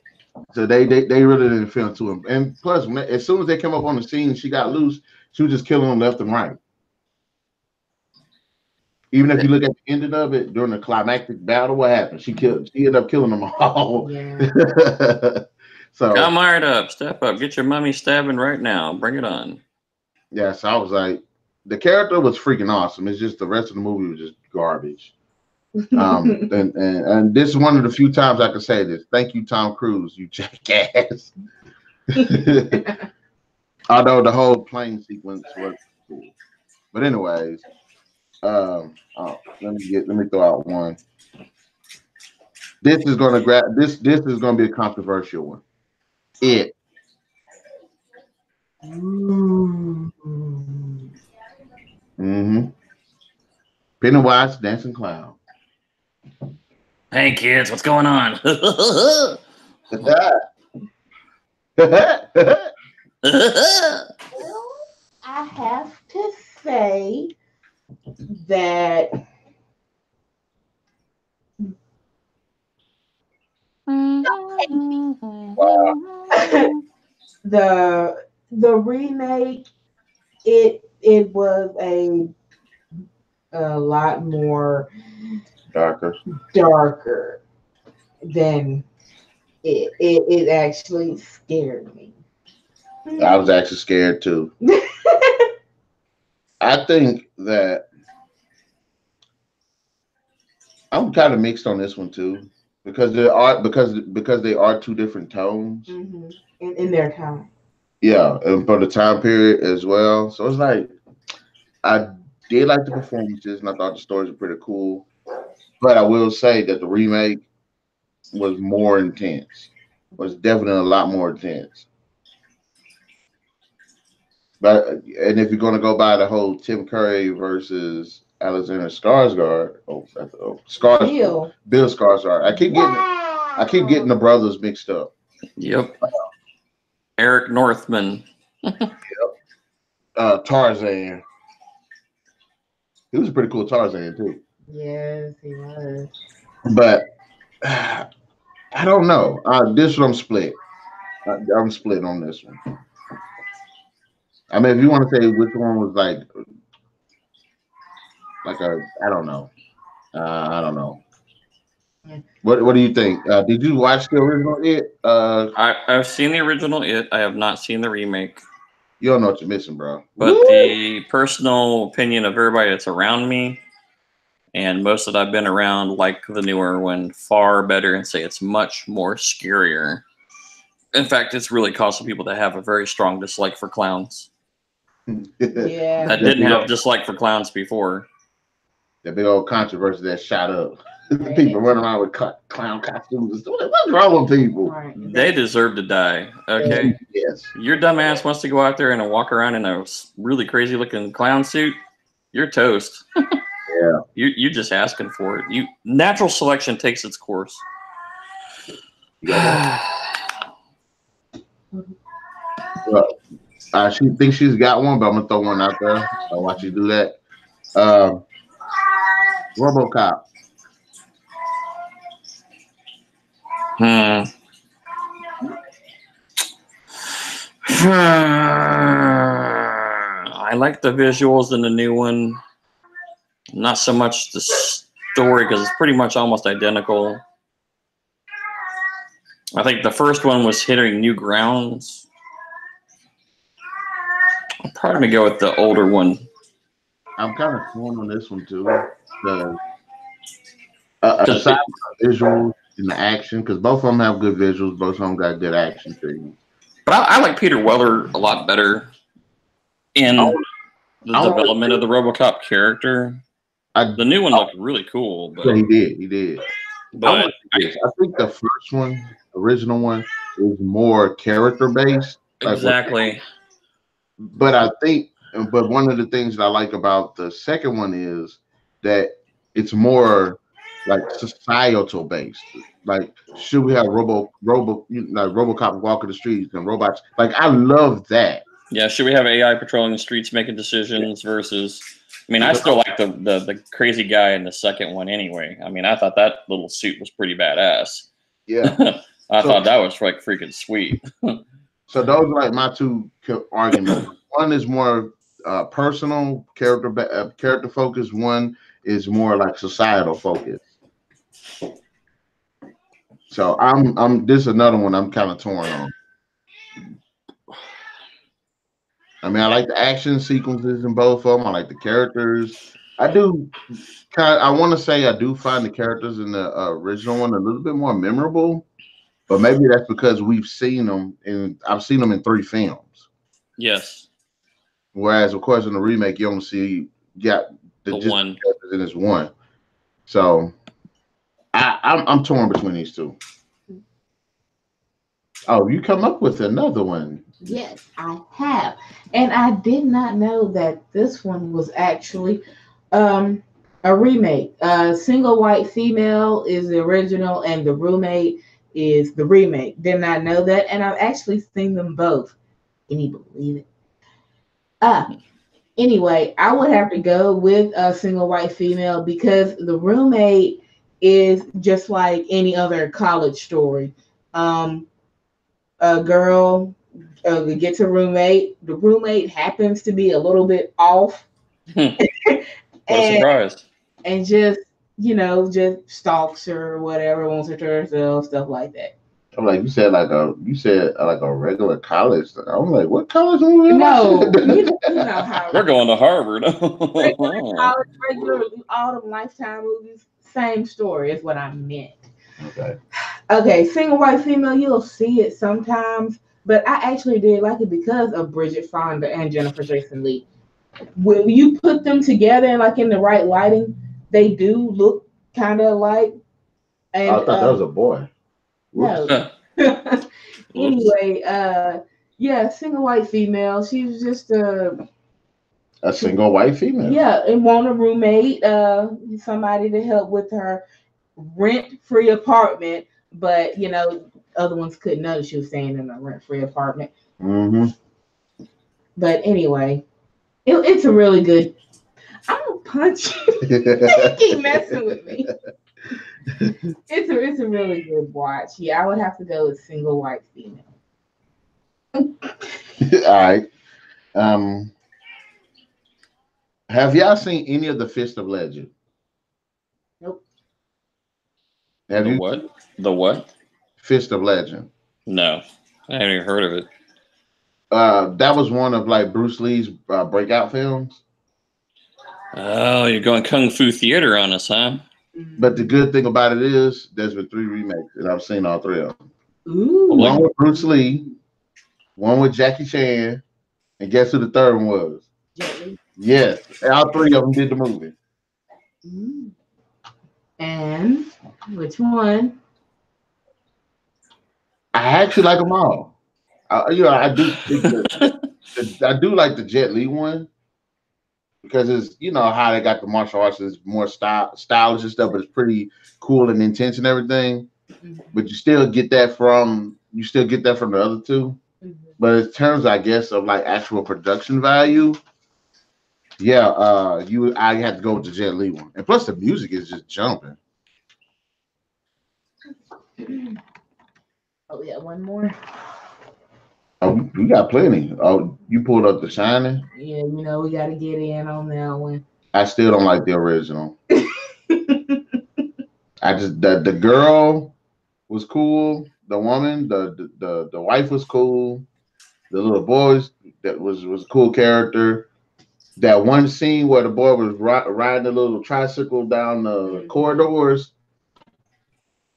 So they really didn't feel to him. And plus, as soon as they came up on the scene, she got loose. She was just killing them left and right. Even if you look at the ending of it, during the climactic battle, what happened? She ended up killing them all. Yeah. So come right up, step up, get your mummy stabbing right now. Bring it on. Yeah, so I was like, the character was freaking awesome. It's just the rest of the movie was just garbage. And this is one of the few times I can say this. Thank you, Tom Cruise, you jackass. Although the whole plane sequence was cool. But anyways, let me throw out one. This is gonna is gonna be a controversial one. It. Pennywise Dancing Clown. Hey kids, what's going on? I have to say that the remake, it was a lot more darker than it actually scared me. I was actually scared too. I think that I'm kind of mixed on this one too, because they are two different tones in their time. Yeah, and for the time period as well. So it's like I did like the performances, and I thought the stories were pretty cool. But I will say that the remake was more intense. Was definitely a lot more intense. But and if you're going to go by the whole Tim Curry versus Alexander Skarsgård, Bill Skarsgård. I keep getting the brothers mixed up. Yep. Eric Northman. Yep. Tarzan. He was a pretty cool Tarzan too. Yes, he was. But I don't know. This one I'm split. I'm split on this one. I mean, if you want to say which one was like I don't know. I don't know. What do you think? Did you watch the original It? I've seen the original It. I have not seen the remake. You don't know what you're missing, bro. But the personal opinion of everybody that's around me, and most that I've been around, like the newer one, far better, and say it's much more scarier. In fact, it's really caused some people to have a very strong dislike for clowns. Yeah. That didn't have dislike for clowns before. That big old controversy that shot up. People running around with clown costumes. What's wrong with people? Right. They deserve to die. Okay. Yes. Your dumbass wants to go out there and walk around in a really crazy looking clown suit. You're toast. Yeah. You're just asking for it. Natural selection takes its course. Well, she thinks she's got one, but I'm gonna throw one out there. I'll watch you do that. RoboCop. I like the visuals in the new one. Not so much the story because it's pretty much almost identical. I think the first one was hitting new grounds. I'm probably gonna go with the older one. I'm kind of torn on this one too. Aside from the visuals and the action, because both of them have good visuals, both of them got good action things. But I like Peter Weller a lot better in the development of the RoboCop character. The new one looked really cool. But, yeah, he did. But I think the first one, original one, is more character based. Exactly. But one of the things that I like about the second one is that it's more like societal based. Like, should we have RoboCop walking the streets and robots? Like, I love that. Yeah, should we have AI patrolling the streets making decisions versus? I mean, I still like the crazy guy in the second one anyway. I mean, I thought that little suit was pretty badass. Yeah, I thought that was like freaking sweet. So those are like my two arguments. One is more personal character focused. One is more like societal focused. So this is another one I'm kind of torn on. I mean, I like the action sequences in both of them. I like the characters. I want to say I do find the characters in the original one a little bit more memorable, but maybe that's because we've seen them I've seen them in 3 films. Yes. Whereas, of course, in the remake, you only see the one characters in this one. So I'm torn between these two. Oh, you come up with another one. Yes, I have. And I did not know that this one was actually a remake. Single White Female is the original and The Roommate is the remake. Did not know that. And I've actually seen them both. Can you believe it? Anyway, I would have to go with a Single White Female because The Roommate is just like any other college story. A girl gets a roommate. The roommate happens to be a little bit off. What a surprise. And just stalks her or whatever, wants her to herself, stuff like that. I'm like, you said like a regular college. I'm like, what college? No, you know how we're going to Harvard. regular college, regular, all the Lifetime movies, same story is what I meant. Okay, Single White Female, you'll see it sometimes, but I actually did like it because of Bridget Fonda and Jennifer Jason Leigh. When you put them together, like in the right lighting, they do look kind of alike. And, I thought that was a boy. No. Anyway, Single White Female. She's just a single white female. Yeah, and want a roommate, somebody to help with her rent-free apartment, but other ones couldn't know she was staying in a rent-free apartment. Mm-hmm. But anyway, it's a really good. I'm gonna punch you. Keep messing with me. It's a really good watch. Yeah, I would have to go with Single White Female. right. Have y'all seen any of the Fist of Legend? Nope. Have The you? what? The what? Fist of Legend. No, I haven't even heard of it. That was one of like Bruce Lee's breakout films. Oh, you're going Kung Fu Theater on us, huh? But the good thing about it is there's been 3 remakes, and I've seen all 3 of them. Ooh. One with Bruce Lee, one with Jackie Chan, and guess who the third one was? Yes, all 3 of them did the movie. And which one? I actually like them all. I do. I do like the Jet Li one because it's how they got the martial arts is more stylish and stuff, but it's pretty cool and intense and everything. But you still get that from the other 2. But in terms, I guess, of like actual production value, I have to go with the Jet Li one, and plus the music is just jumping. Oh, we got one more. Oh, we got plenty. Oh, you pulled up The Shining. Yeah, we got to get in on that one. I still don't like the original. I just the girl was cool. The woman, the wife was cool. The little boys that was a cool character. That one scene where the boy was riding a little tricycle down the corridors.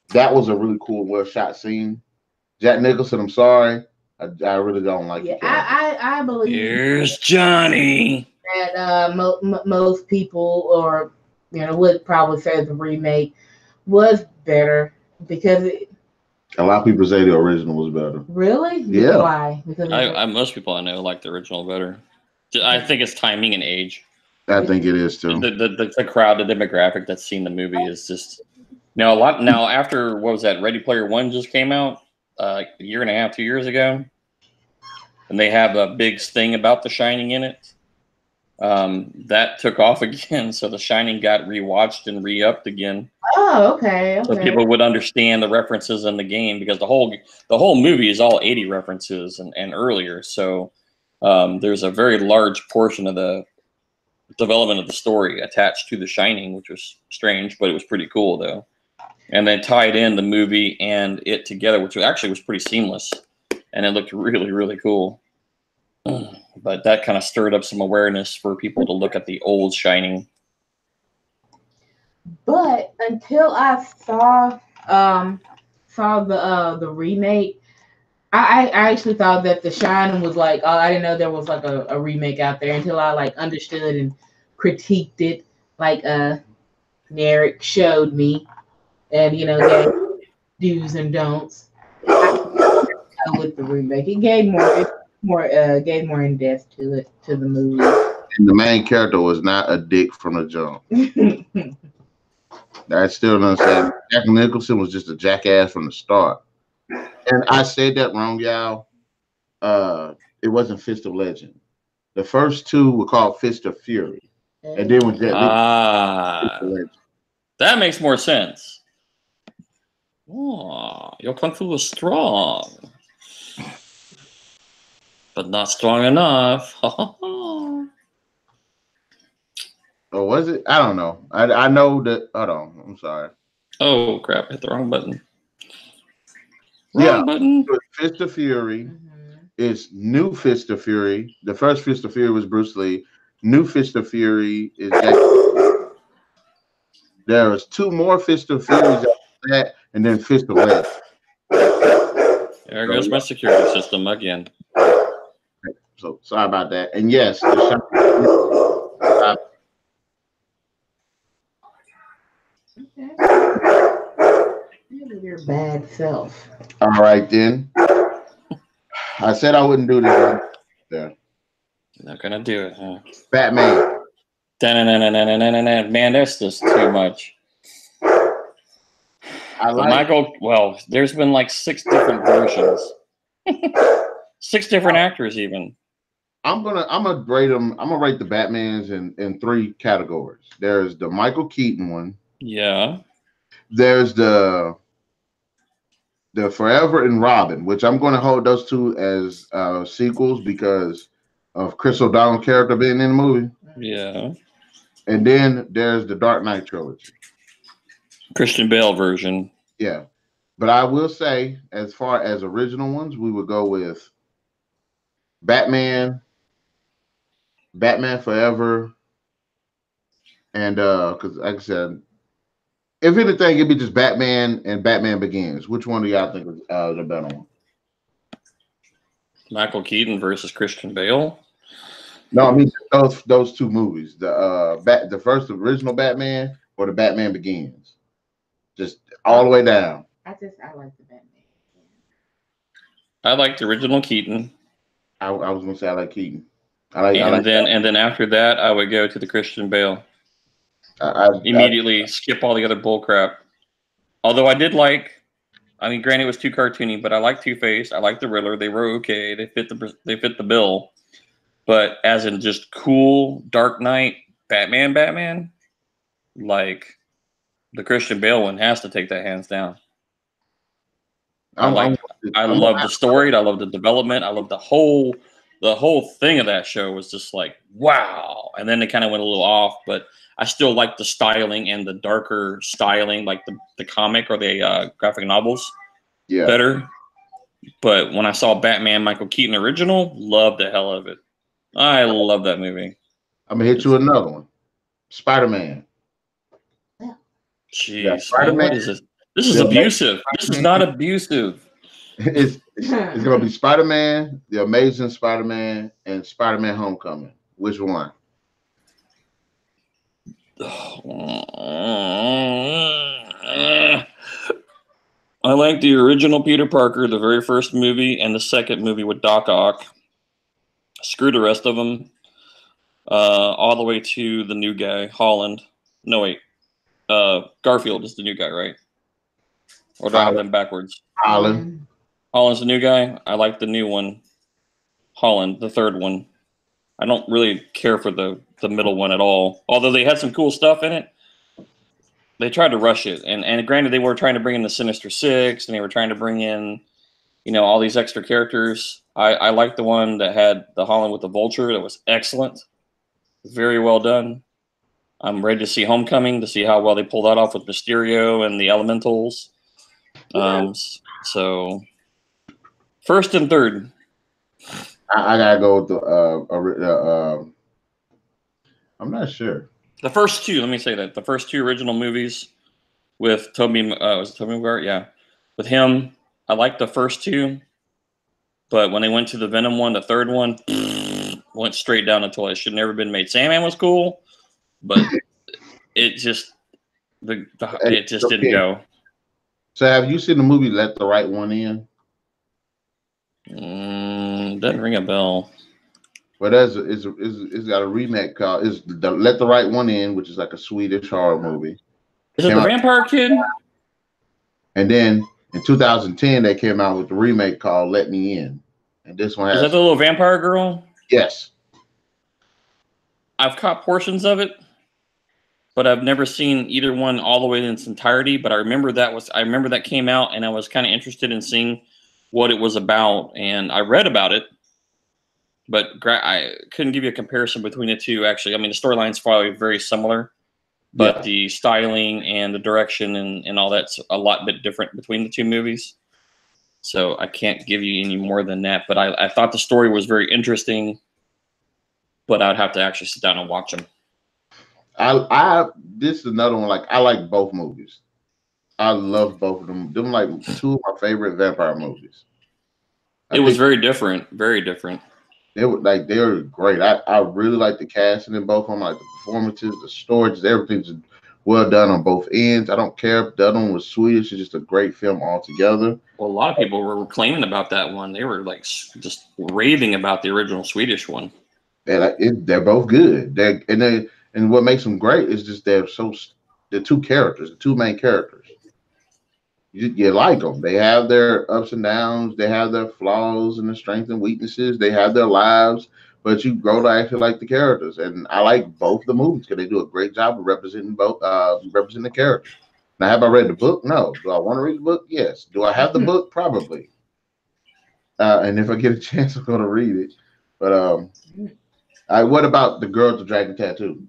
That was a really cool, well shot scene. Jack Nicholson, I'm sorry, I really don't like. Yeah, I believe. Here's Johnny. That most people, or would probably say the remake was better because a lot of people say the original was better. Really? Yeah. Why? Because most people I know like the original better. I think it's timing and age. I think it is too. The crowd, the demographic that's seen the movie is just a lot. Now after what was that? Ready Player One just came out a year and a half, 2 years ago, and they have a big thing about The Shining in it. That took off again, so The Shining got rewatched and re-upped again. Oh, okay. So people would understand the references in the game because the whole movie is all 80 references and earlier. So there's a very large portion of the development of the story attached to The Shining, which was strange, but it was pretty cool though. And then tied in the movie and it together, which actually was pretty seamless, and it looked really, really cool. But that kind of stirred up some awareness for people to look at the old Shining. But until I saw the remake, I actually thought that The Shining was like, oh, I didn't know there was like a remake out there until I like understood and critiqued it, like Narik showed me, and gave do's and don'ts. With the remake, it gave more in depth to the movie. And the main character was not a dick from the jump. I still don't understand. Jack Nicholson was just a jackass from the start. And I said that wrong, y'all. It wasn't Fist of Legend. The first 2 were called Fist of Fury. And then when that makes more sense. Oh, your kung fu was strong. But not strong enough. Oh, was it? I don't know. I know that. Hold on. I'm sorry. Oh, crap. Hit the wrong button. Wrong button. Fist of Fury is New Fist of Fury. The first Fist of Fury was Bruce Lee. New Fist of Fury is Jack. There was 2 more Fist of Furies after that, and then Fist of Legend. There goes my security system again. So sorry about that. And yes, your bad self. All right then. I said I wouldn't do this. There. Not gonna do it, huh? Batman. Man, that's just too much. Well, there's been like 6 different versions. 6 different actors even. I'm gonna rate them. I'm gonna rate the Batmans in 3 categories. There's the Michael Keaton one. Yeah. There's the the Forever and Robin, which I'm going to hold those two as sequels because of Chris O'Donnell's character being in the movie. Yeah. And then there's the Dark Knight trilogy. Christian Bale version. Yeah. But I will say, as far as original ones, we would go with Batman, Batman Forever, and because like I said, if anything, it'd be just Batman and Batman Begins. Which one do y'all think is the better one? Michael Keaton versus Christian Bale. No, I mean those two movies. The first original Batman or the Batman Begins. Just all the way down. I like the Batman. I like the original Keaton. I was gonna say I like Keaton. And then after that, I would go to the Christian Bale. Immediately skip all the other bull crap. Although I did like, I mean, granted it was too cartoony, but I like Two-Face. I like the Riddler. They were okay. They fit the bill. But as in just cool Dark Knight Batman, like the Christian Bale one has to take that hands down. I love the story. I love the development. I love the whole thing of that show was just like, wow. And then it kind of went a little off, but I still like the styling and the darker styling, like the comic or the graphic novels better. But when I saw Batman Michael Keaton original, loved the hell of it. I love that movie. I'm going to hit you another one. Spider-Man. Jeez, Spider-Man. What is this? This is abusive. This is not abusive. It's going to be Spider-Man, The Amazing Spider-Man, and Spider-Man Homecoming. Which one? I like the original Peter Parker, the very first movie, and the second movie with Doc Ock. Screw the rest of them. All the way to the new guy, Holland. No, wait. Garfield is the new guy, right? Or do I have them backwards? Holland. Holland's the new guy. I like the new one. Holland, the third one. I don't really care for the middle one at all. Although they had some cool stuff in it. They tried to rush it. And granted, they were trying to bring in the Sinister Six, and they were trying to bring in, all these extra characters. I like the one that had the Holland with the Vulture. That was excellent. Very well done. I'm ready to see Homecoming, to see how well they pull that off with Mysterio and the Elementals. So, first and third. I gotta go with the. I'm not sure. The first two. Let me say that the first two original movies with Tobey. Was it Tobey Maguire? Yeah, with him. I liked the first two, but when they went to the Venom one, the third one went straight down the toilet. It should have never been made. Sandman was cool, but it just didn't go. So, have you seen the movie Let the Right One In? Doesn't ring a bell. Well, it's got a remake called Let the Right One In, which is like a Swedish horror movie. Is it the Vampire Kid? And then in 2010, they came out with the remake called Let Me In. And this one has... Is that the little vampire girl? Yes. I've caught portions of it, but I've never seen either one all the way in its entirety. But I remember that came out, and I was kind of interested in seeing what it was about, and I read about it, but I couldn't give you a comparison between the two. Actually, I mean, the storyline's probably very similar, but the styling and the direction and all that's a lot bit different between the two movies. So I can't give you any more than that. But I thought the story was very interesting, but I'd have to actually sit down and watch them. This is another one. Like, I like both movies. I love both of them. Them like two of my favorite vampire movies. It was very different. Very different. They were great. I really like the casting in both of them. Like the performances, the stories, everything's well done on both ends. I don't care if the other one was Swedish. It's just a great film altogether. Well, a lot of people were claiming about that one. They were like just raving about the original Swedish one. They're both good. And what makes them great is just they're two characters, the two main characters. You like them. They have their ups and downs. They have their flaws and their strengths and weaknesses. They have their lives, but you grow to actually like the characters. And I like both the movies because they do a great job of representing both, representing the characters. Now, have I read the book? No. Do I want to read the book? Yes. Do I have the book? Probably. And if I get a chance, I'm going to read it. But what about The Girl with the Dragon Tattoo?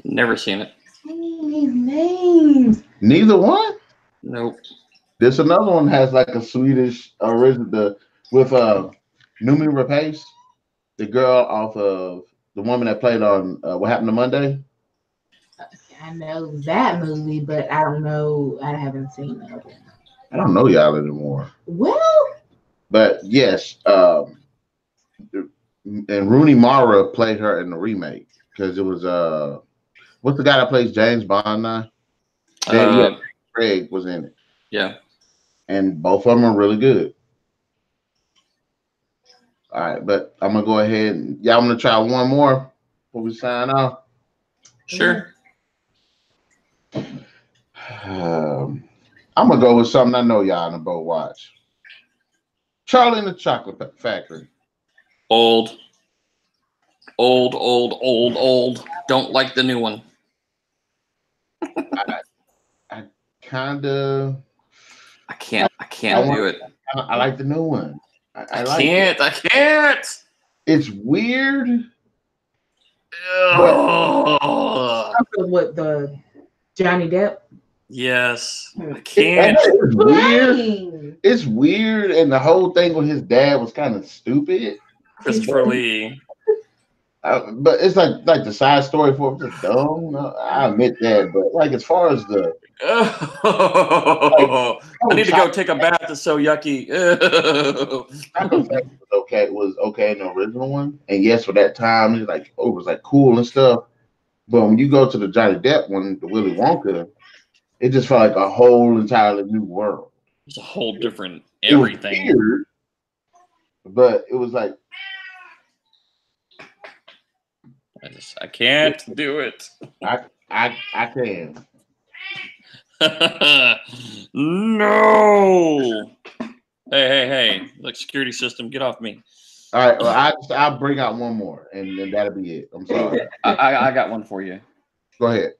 Never seen it. These names. Neither one? Nope. There's another one has like a Swedish original with Noomi Rapace, the girl off of the woman that played on What Happened to Monday. I know that movie, but I don't know. I haven't seen that one. I don't know y'all anymore. Well, but yes, and Rooney Mara played her in the remake because it was what's the guy that plays James Bond now? Yeah, Craig was in it. Yeah. And both of them are really good. All right, but I'm gonna go ahead and I'm gonna try one more before we sign off. Sure. I'm gonna go with something I know y'all in the boat watch. Charlie and the Chocolate Factory. Old. Don't like the new one. I kinda. I can't do it. I like the new one. I can't. It's weird. What the Johnny Depp? Yes, I can't. It's weird. It's weird, and the whole thing with his dad was kind of stupid. Christopher Lee. But it's like the side story for it was dumb. I admit that, but like as far as the I need to go take a bath. It's so yucky. was okay in the original one, and yes, for that time, it was like cool and stuff. But when you go to the Johnny Depp one, the Willy Wonka, it just felt like a whole entirely new world. It's a whole different everything. It was weird, but it was like I can't do it. I can. No. Hey. Look, security system, get off me. All right, well, I'll bring out one more, and then that'll be it. I'm sorry. I got one for you. Go ahead.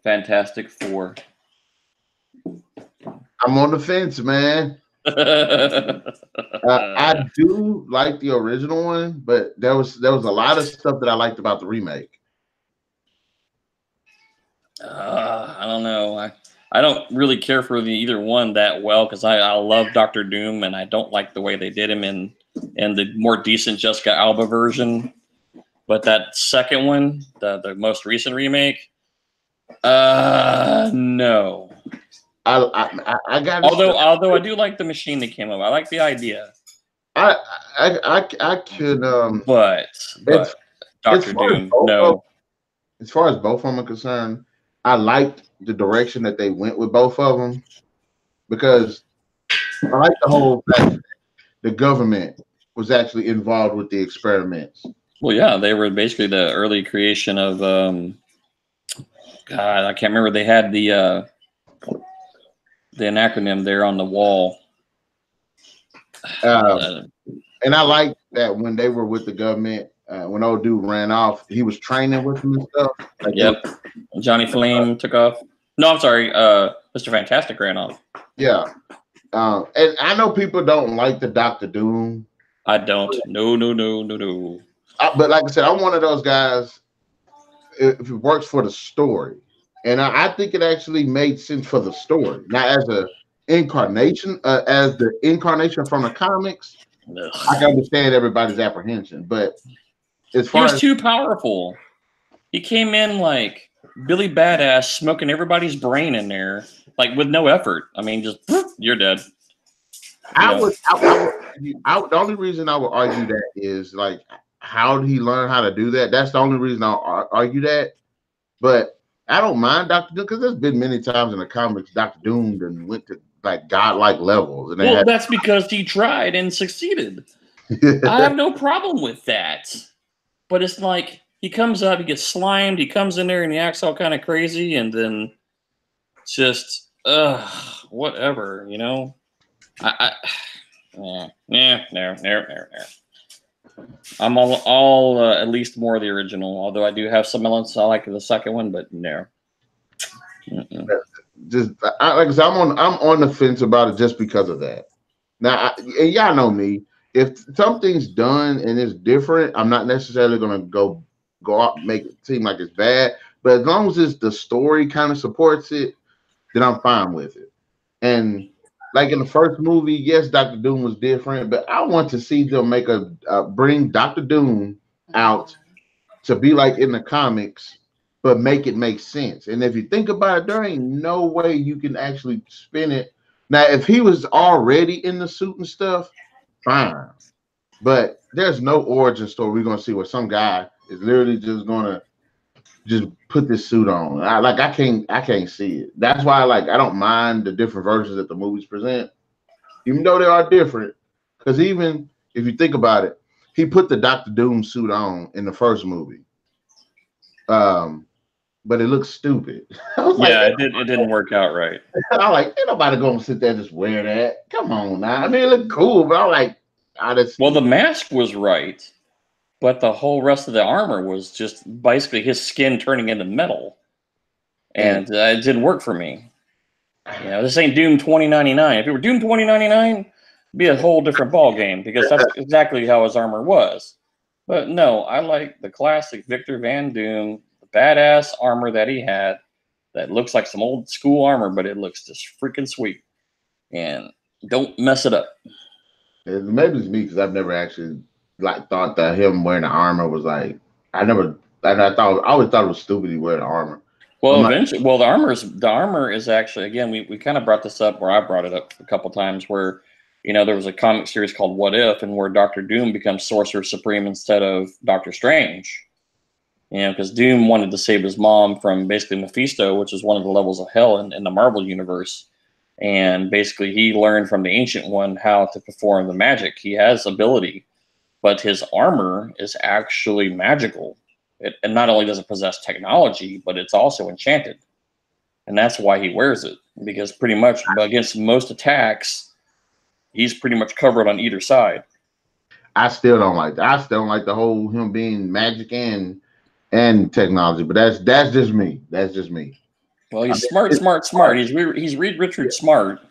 Fantastic Four. I'm on the fence, man. I do like the original one, but there was a lot of stuff that I liked about the remake. I don't know. I don't really care for either one that well because I love Dr. Doom and I don't like the way they did him in the more decent Jessica Alba version. But that second one, the most recent remake, no. I got. Although I do like the machine that came up. I like the idea. I could. But Dr. Doom, no. As far as both of them are concerned, I liked the direction that they went with both of them because I like the whole fact that the government was actually involved with the experiments. Well, yeah, they were basically the early creation of. God, I can't remember. They had the acronym there on the wall. And I like that when they were with the government, when old dude ran off, he was training with them and stuff. Yep. Johnny Flame took off. No, I'm sorry. Mr. Fantastic ran off. Yeah. And I know people don't like the Dr. Doom. I don't. No. But like I said, I'm one of those guys, if it works for the story. And I think it actually made sense for the story, not as a incarnation, as the incarnation from the comics. Ugh. I can understand everybody's apprehension, but as far he was too powerful. He came in like Billy Badass, smoking everybody's brain in there, like with no effort. I mean, just you're dead. The only reason I would argue that is like, how did he learn how to do that? That's the only reason I'll argue that. But I don't mind Dr. Doom because there's been many times in the comics Dr. Doom and went to like godlike levels. And that's because he tried and succeeded. I have no problem with that. But it's like he comes up, he gets slimed, he comes in there and he acts all kind of crazy, and then just whatever, you know. No. I'm all at least more of the original, although I do have some elements I like in the second one, but no. like I said, I'm on the fence about it just because of that. Now, and y'all know me. If something's done and it's different, I'm not necessarily gonna go out and make it seem like it's bad. But as long as the story kind of supports it, then I'm fine with it. And like in the first movie, yes, Dr. Doom was different, but I want to see them make bring Dr. Doom out to be like in the comics, but make it make sense. And if you think about it, there ain't no way you can actually spin it. Now, if he was already in the suit and stuff, fine. But there's no origin story we're gonna see where some guy is literally just gonna just put this suit on. I can't see it. That's why I don't mind the different versions that the movies present, even though they are different. Because even if you think about it, he put the Dr. Doom suit on in the first movie. But it looks stupid. It didn't work out right. I'm like, ain't nobody gonna sit there and just wear that. Come on now. I mean, it looked cool, but I'm like, well, the mask was right, but the whole rest of the armor was just basically his skin turning into metal, and it didn't work for me. You know, this ain't Doom 2099. If it were Doom 2099, it'd be a whole different ball game because that's exactly how his armor was. But no, I like the classic Victor Van Doom, the badass armor that he had that looks like some old school armor, but it looks just freaking sweet. And don't mess it up. Maybe it's me because I've never actually thought that him wearing the armor was like I always thought it was stupid he wear the armor. Well, eventually, the armor is actually, again, we kind of brought this up, or I brought it up a couple times, where there was a comic series called What If, and where Dr. Doom becomes Sorcerer Supreme instead of Doctor Strange. Because Doom wanted to save his mom from basically Mephisto, which is one of the levels of hell in the Marvel universe. And basically, he learned from the Ancient One how to perform the magic. He has ability, but his armor is actually magical. And not only does it possess technology, but it's also enchanted. And that's why he wears it. Because pretty much against most attacks, he's pretty much covered on either side. I still don't like that. I still don't like the whole him being magic and technology. But that's just me. That's just me. Well, he's smart. He's Reed Richards smart.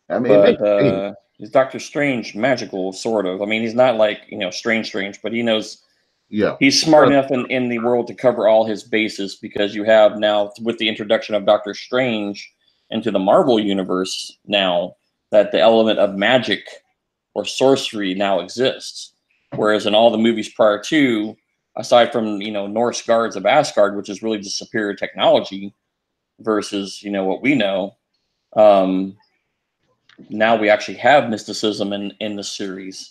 I mean, but he's Doctor Strange magical, sort of. I mean, he's not like strange, but he knows. Yeah, he's smart enough in the world to cover all his bases, because you have now, with the introduction of Doctor Strange into the Marvel universe now, that the element of magic or sorcery now exists. Whereas in all the movies prior to, aside from Norse guards of Asgard, which is really just superior technology versus what we know, now we actually have mysticism in the series.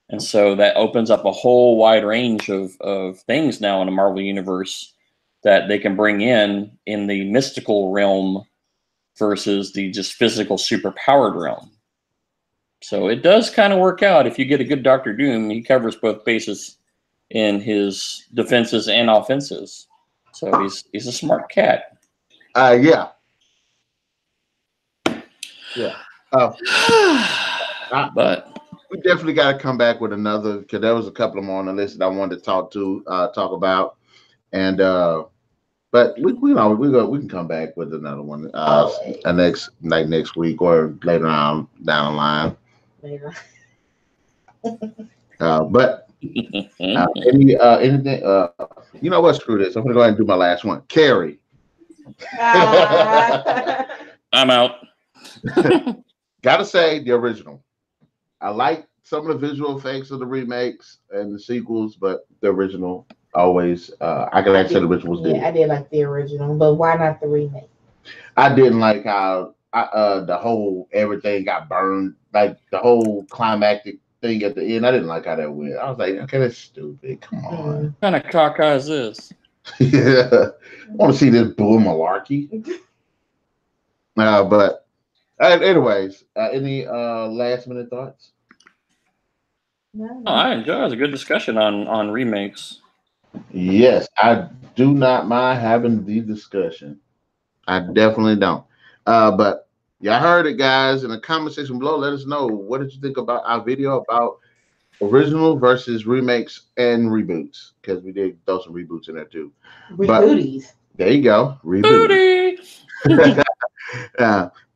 And so that opens up a whole wide range of things now in the Marvel universe that they can bring in the mystical realm versus the just physical superpowered realm. So it does kind of work out. If you get a good Doctor Doom, he covers both bases in his defenses and offenses. So he's a smart cat. Yeah. But we definitely got to come back with another, because there was a couple of more on the list that I wanted to talk about, and but we can come back with another one next week or later on down the line. But anything you know what? Screw this. I'm gonna go ahead and do my last one. Carrie. I'm out. Gotta say the original. I like some of the visual effects of the remakes and the sequels, but the original always. I can actually say the original was good. Yeah, I did like the original, but why not the remake? I didn't like how the whole everything got burned, like the whole climactic thing at the end. I didn't like how that went. I was like, okay, that's stupid. Come on. What kind of caca is this? Yeah, I want to see this bull malarkey. But anyways, any last minute thoughts? No. Oh, I enjoyed it. It was a good discussion on remakes. Yes, I do not mind having the discussion. I definitely don't. But y'all heard it, guys. In the comment section below, let us know, what did you think about our video about original versus remakes and reboots? Because we did throw some reboots in there too. Rebooties. There you go. Rebooties.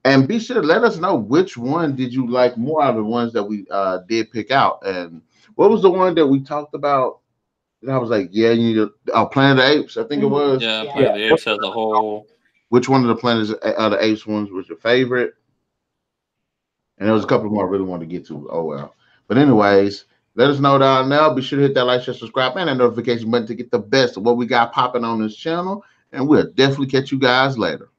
And be sure to let us know which one did you like more out of the ones that we did pick out. And what was the one that we talked about? And I was like, yeah, you need Planet of the Apes, I think it was. Yeah, Planet of the Apes has a whole. Which one of the Planet of the Apes ones was your favorite? And there was a couple more I really wanted to get to. Oh well. But anyways, let us know down there. Be sure to hit that like, share, subscribe, and that notification button to get the best of what we got popping on this channel. And we'll definitely catch you guys later.